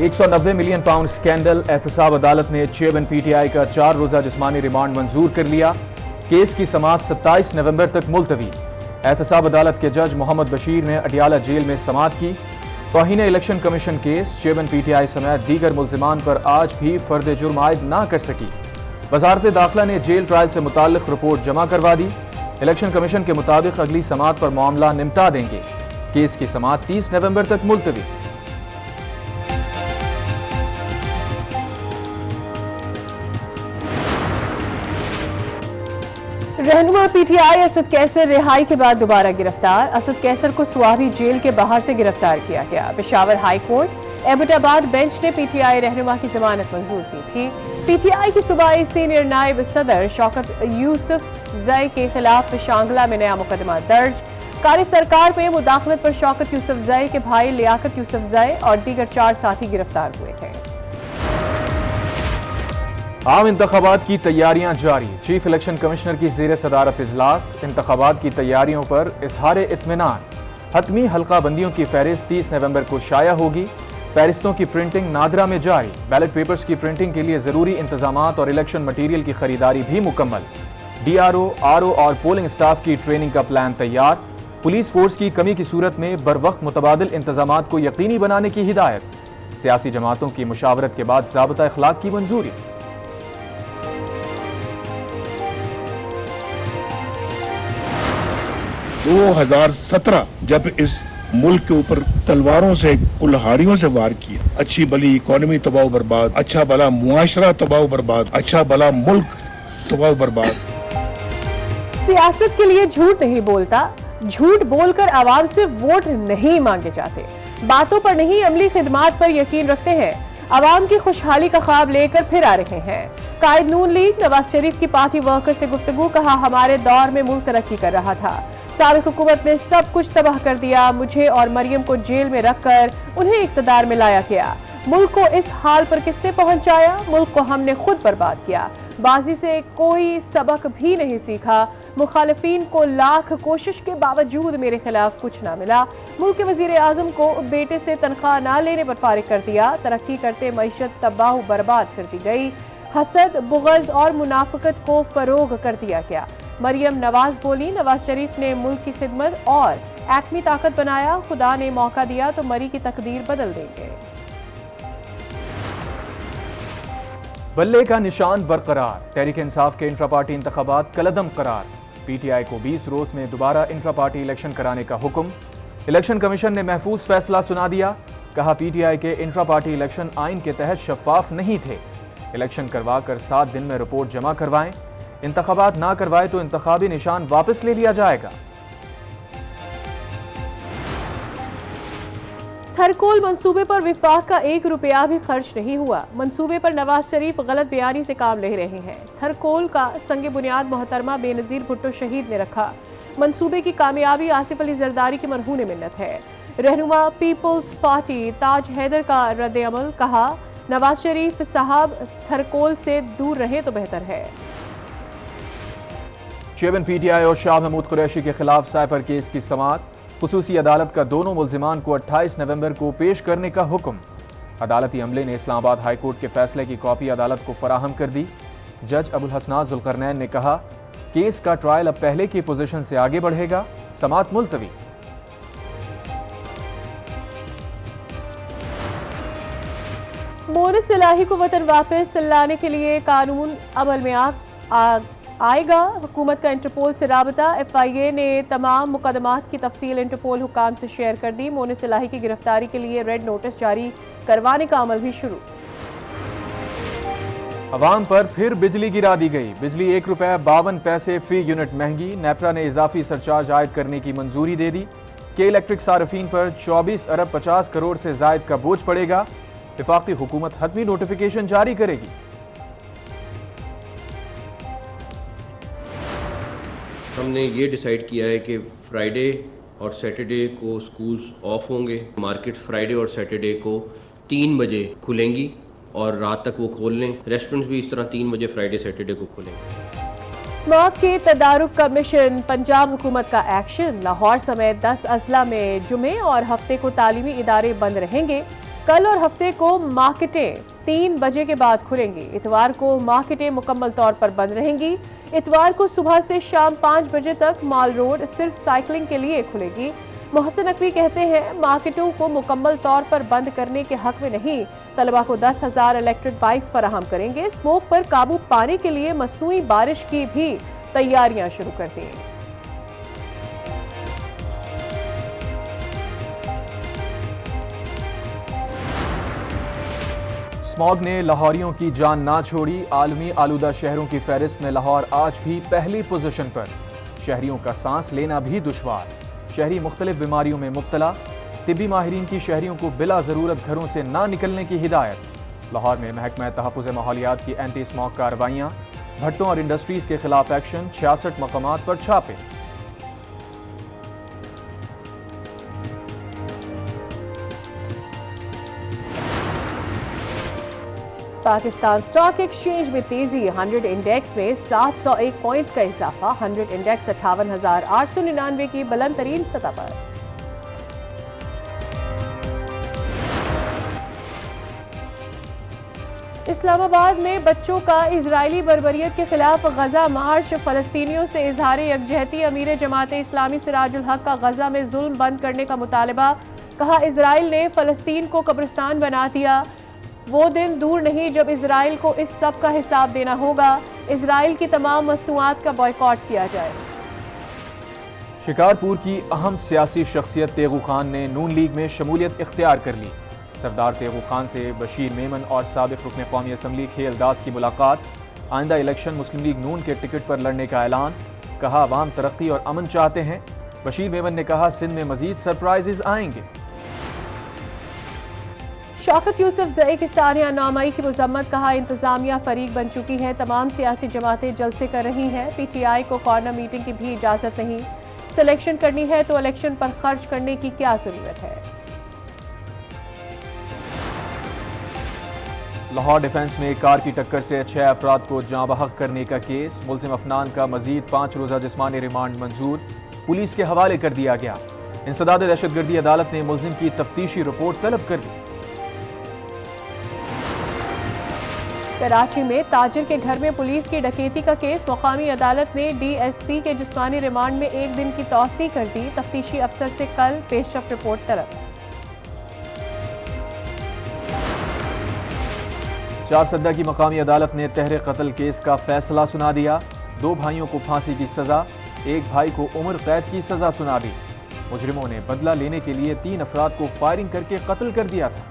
190 million pound scandal. एहतसाब अदालत ने चेयरमैन पीटीआई का 4 रोज़ा जिस्मानी रिमांड मंजूर कर लिया। केस की समाअत 27 नवंबर तक मुलतवी। एहतसाब अदालत के जज मोहम्मद बशीर ने अडियाला जेल में समाअत की। तौहीन election commission case. Chairman PTI समेत दीगर मुल्जिमान पर आज भी फर्द जुर्म आयद ना कर सकी। वजारत दाखिला ने जेल ट्रायल से मुताल्लिक रिपोर्ट जमा करवा दी। इलेक्शन कमीशन के मुताबिक अगली समाअत पर मामला निपटा देंगे। केस की समाअत 30 नवंबर तक मुलतवी। रहनुमा पीटीआई असद कैसर रिहाई के बाद दोबारा गिरफ्तार। असद कैसर को सुवारी जेल के बाहर से गिरफ्तार किया गया। Peshawar high court Abbottabad bench ने पीटीआई रहनुमा की जमानत मंजूर की थी। पीटीआई की सूबाई सीनियर नायब सदर शौकत यूसुफ जई के खिलाफ शांगला में नया मुकदमा दर्ज। कारी सरकार में मुदाखलत पर शौकत यूसुफ जई के भाई लियाकत यूसुफ जई और दीगर 4 साथी गिरफ्तार हुए थे। आम इंतखाबात की तैयारियां जारी। चीफ इलेक्शन कमिश्नर की ज़ेर सदारत इजलास। इंतखाबात की तैयारियों पर इजहार इत्मीनान। हतमी हल्का बंदियों की फहरिस्त 30 नवंबर को शाया होगी। फहरिस्तों की प्रिंटिंग नादरा में जारी। बैलेट पेपर्स की प्रिंटिंग के लिए जरूरी इंतजामात और इलेक्शन मटीरियल की खरीदारी भी मुकम्मल। डीआरओ, आरओ और पोलिंग स्टाफ की ट्रेनिंग का प्लान तैयार। पुलिस फोर्स की कमी की सूरत में बरवक्त मुतबादिल इंतजामात को यकीनी बनाने की हिदायत। सियासी जमातों की मुशावरत के बाद ज़ाब्ता इखलाक की मंजूरी। 2017 जब इस मुल्क के ऊपर तलवारों से, कुल्हाड़ियों से वार किया, अच्छी भली इकोनॉमी तबाह बर्बाद, अच्छा भला मुआशरा तबाह बर्बाद, अच्छा भला मुल्क तबाह बर्बाद। सियासत के लिए झूठ नहीं बोलता, झूठ बोलकर आवाम से वोट नहीं मांगे जाते। बातों पर नहीं, अमली खिदमात पर यकीन रखते हैं। आवाम की खुशहाली का ख्वाब लेकर फिर आ रहे हैं। कायद नून लीग नवाज शरीफ की पार्टी वर्कर से गुफ्तगू। कहा, हमारे दौर में मुल्क तरक्की कर रहा था, साबिक हुकूमत ने सब कुछ तबाह कर दिया। मुझे और मरियम को जेल में रखकर उन्हें इक़्तिदार में लाया गया। मुल्क को इस हाल पर किसने पहुंचाया? मुल्क को हमने खुद बर्बाद किया। बाजी से कोई सबक भी नहीं सीखा। मुखालिफिन को लाख कोशिश के बावजूद मेरे खिलाफ कुछ ना मिला। मुल्क के वजीर आजम को बेटे से तनख्वाह ना लेने पर फारिग कर दिया। तरक्की करते मईशत तबाह बर्बाद कर दी गई। हसद, बुग़ज़ और मुनाफिकत को फरोग कर दिया गया। मरियम नवाज बोली, नवाज शरीफ ने मुल्क की खिदमत और एटमी ताकत बनाया। खुदा ने मौका दिया तो मरी की तकदीर बदल देंगे। बल्ले का निशान बरकरार। तहरीक इंसाफ के इंट्रा पार्टी इंतखाबात कलदम करार। पीटीआई को 20 रोज में दोबारा इंट्रा पार्टी इलेक्शन कराने का हुक्म। इलेक्शन कमीशन ने महफूज फैसला सुना दिया। कहा, पीटीआई के इंट्रा पार्टी इलेक्शन आइन के तहत शफाफ नहीं थे। इलेक्शन करवा कर 7 दिन में रिपोर्ट जमा करवाएं। इंतखाबात ना करवाए तो इंतखाबी निशान वापस ले लिया जाएगा। थरकोल मंसूबे पर विफाक का 1 रुपया भी खर्च नहीं हुआ। मंसूबे पर नवाज शरीफ गलत बयानी से काम ले रहे हैं। थरकोल का संग बुनियाद मोहतरमा बेनजीर भुट्टो शहीद ने रखा। मंसूबे की कामयाबी आसिफ अली जरदारी की मरहून मिन्नत है। रहनुमा पीपल्स पार्टी ताज हैदर का रद्द अमल। कहा, नवाज शरीफ साहब थरकोल से दूर रहे तो बेहतर है। चेयरमैन पीटीआई और शाह महमूद कुरैशी के खिलाफ साइफर केस की समाअत। खुसूसी अदालत का दोनों मुल्जिमान को 28 नवंबर को पेश करने का हुक्म। अदालती अमले ने इस्लामाबाद हाई कोर्ट के फैसले की कॉपी अदालत को फराहम कर दी। जज अबुल हसनात जुल्करनैन ने कहा, केस का ट्रायल अब पहले की पोजीशन से आगे बढ़ेगा। समाअत मुलतवी। मोनिस इलाही को वतन वापस लाने के लिए कानून अमल में आएगा। हुकूमत का इंटरपोल से राबता। FIA ने तमाम मुकदमात की तफसील इंटरपोल हुकाम से शेयर कर दी। मोनिस इलाही की गिरफ्तारी के लिए रेड नोटिस जारी करवाने का अमल भी शुरू। अवाम पर फिर बिजली गिरा दी गई। बिजली 1 रुपये 52 पैसे फी यूनिट महंगी। नेपरा ने इजाफी सरचार्ज आयद करने की मंजूरी दे दी। के इलेक्ट्रिक सार्फिन पर 24 अरब 50 करोड़ से जायद का बोझ पड़ेगा। वफाकी हुकूमत हतमी नोटिफिकेशन जारी करेगी। हमने ये डिसाइड किया है कि फ्राइडे और सैटरडे को स्कूल्स ऑफ होंगे। मार्केट फ्राइडे और सैटरडे को 3 बजे खुलेंगी और रात तक वो खोल लें। रेस्टोरेंट्स भी इस तरह 3 बजे फ्राइडे सैटरडे को खुलेंगे। स्मॉग के तदारुक का मिशन। पंजाब हुकूमत का एक्शन। लाहौर समेत 10 अजला में जुमे और हफ्ते को तालीमी इदारे बंद रहेंगे। कल और हफ्ते को मार्केटें 3 बजे के बाद खुलेंगी। इतवार को मार्केटें मुकम्मल तौर पर बंद रहेंगी। इतवार को सुबह से शाम 5 बजे तक माल रोड सिर्फ साइकिलिंग के लिए खुलेगी। मोहसिन नकवी कहते हैं, मार्केटों को मुकम्मल तौर पर बंद करने के हक में नहीं, तलबा को 10,000 इलेक्ट्रिक बाइक्स फराहम करेंगे। स्मोक पर काबू पाने के लिए मसनूई बारिश की भी तैयारियां शुरू कर दी। स्मॉग ने लाहौरियों की जान ना छोड़ी। आलमी आलूदा शहरों की फहरिस्त में लाहौर आज भी पहली पोजीशन पर। शहरियों का सांस लेना भी दुश्वार। शहरी मुख्तलिफ बीमारियों में मुब्तला। तिब्बी माहिरीन की शहरियों को बिला ज़रूरत घरों से ना निकलने की हिदायत। लाहौर में महकमा तहफ़्फ़ुज़ माहौलियात की एंटी स्मॉग कार्रवाइयाँ। भट्टों और इंडस्ट्रीज़ के खिलाफ एक्शन। 66 मकामात पर छापे। पाकिस्तान स्टॉक एक्सचेंज में तेजी। 100 इंडेक्स में 701 पॉइंट्स का इजाफा। 100 इंडेक्स 58,899 की बुलंद तरीन सतह पर। इस्लामाबाद में बच्चों का इजरायली बर्बरियत के खिलाफ गजा मार्च। फलस्तीनियों से इजहार यकजहती। अमीर जमात इस्लामी सिराजुल हक का गजा में जुल्म बंद करने का मुतालबा। कहा, इजराइल ने फलस्तीन को कब्रिस्तान बना दिया। वो दिन दूर नहीं जब इजराइल को इस सब का हिसाब देना होगा। इजराइल की तमाम मसनूआत का बॉयकॉट किया जाए। शिकारपुर की अहम सियासी शख्सियत तेगू खान ने नून लीग में शमूलियत इख्तियार कर ली। सरदार तेगू खान से बशीर मेमन और साबिक रुकन कौमी असम्बली खेल दास की मुलाकात। आइंदा इलेक्शन मुस्लिम लीग नून के टिकट पर लड़ने का ऐलान। कहा, अवाम तरक्की और अमन चाहते हैं। बशीर मेमन ने कहा, सिंध में मजीद सरप्राइजेज आएंगे। शौकत यूसुफजई की सानिया नौमई की मजम्मत। कहा, इंतजामिया फरीक बन चुकी है। तमाम सियासी जमातें जलसे कर रही हैं। पीटीआई को कॉर्नर मीटिंग की भी इजाजत नहीं। सिलेक्शन करनी है तो इलेक्शन पर खर्च करने की क्या जरूरत है। लाहौर डिफेंस में कार की टक्कर से 6 अफराद को जाँ बहक करने का केस। मुलजिम अफनान का मजीद 5 रोज़ा जिस्मानी रिमांड मंजूर। पुलिस के हवाले कर दिया गया। इंसदाद दहशतगर्दी अदालत ने मुलजिम की तफ्तीशी रिपोर्ट तलब कर ली। कराची में ताजिर के घर में पुलिस की डकैती का केस। मुकामी अदालत ने डीएसपी के जिस्मानी रिमांड में 1 दिन की तौसी कर दी। तफ्तीशी अफसर से कल पेशरफ रिपोर्ट तलब। चारसद्दा की मकामी अदालत ने तहरे कत्ल केस का फैसला सुना दिया। 2 भाइयों को फांसी की सजा, 1 भाई को उम्र कैद की सजा सुना दी। मुजरिमों ने बदला लेने के लिए 3 अफराद को फायरिंग करके कत्ल कर दिया था।